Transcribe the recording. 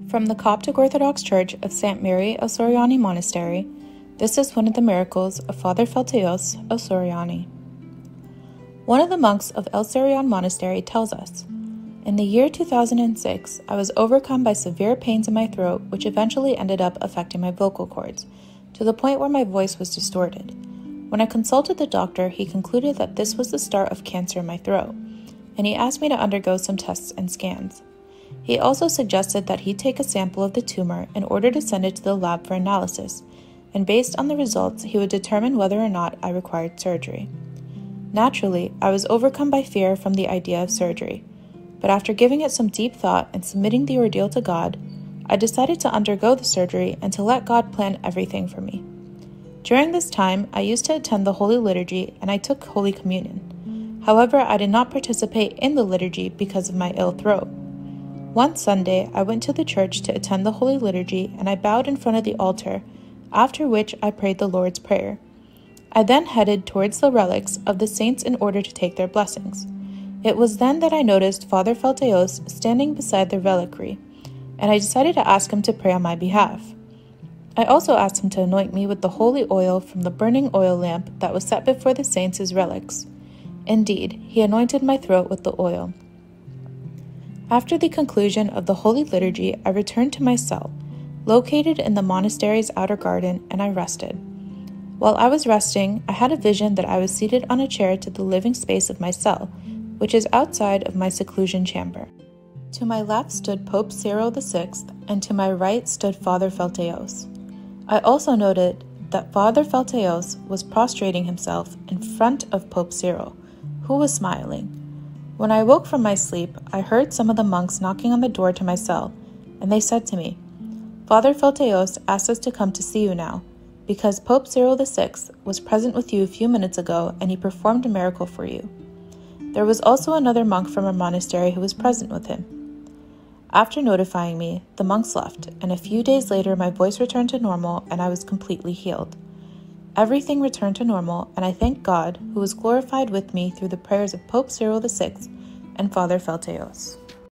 From the Coptic Orthodox Church of St.Mary.Sourian Monastery, this is one of the miracles of Father Falteous of Souriany. One of the monks of Sourian Monastery tells us, "In the year 2006, I was overcome by severe pains in my throat, which eventually ended up affecting my vocal cords, to the point where my voice was distorted. When I consulted the doctor, he concluded that this was the start of cancer in my throat, and he asked me to undergo some tests and scans. He also suggested that he take a sample of the tumor in order to send it to the lab for analysis, and based on the results, he would determine whether or not I required surgery. Naturally, I was overcome by fear from the idea of surgery, but after giving it some deep thought and submitting the ordeal to God, I decided to undergo the surgery and to let God plan everything for me. During this time, I used to attend the Holy Liturgy and I took Holy Communion. However, I did not participate in the liturgy because of my ill throat. One Sunday, I went to the church to attend the Holy Liturgy and I bowed in front of the altar, after which I prayed the Lord's Prayer. I then headed towards the relics of the saints in order to take their blessings. It was then that I noticed Father Faltaous standing beside the reliquary, and I decided to ask him to pray on my behalf. I also asked him to anoint me with the holy oil from the burning oil lamp that was set before the saints as relics. Indeed, he anointed my throat with the oil. After the conclusion of the Holy Liturgy, I returned to my cell, located in the monastery's outer garden, and I rested. While I was resting, I had a vision that I was seated on a chair to the living space of my cell, which is outside of my seclusion chamber. To my left stood Pope Cyril VI, and to my right stood Father Faltaous. I also noted that Father Faltaous was prostrating himself in front of Pope Cyril, who was smiling. When I woke from my sleep, I heard some of the monks knocking on the door to my cell, and they said to me, "Father Faltaous asked us to come to see you now, because Pope Cyril VI was present with you a few minutes ago and he performed a miracle for you." There was also another monk from our monastery who was present with him. After notifying me, the monks left, and a few days later my voice returned to normal and I was completely healed. Everything returned to normal, and I thank God, who was glorified with me through the prayers of Pope Cyril VI and Father Faltaous.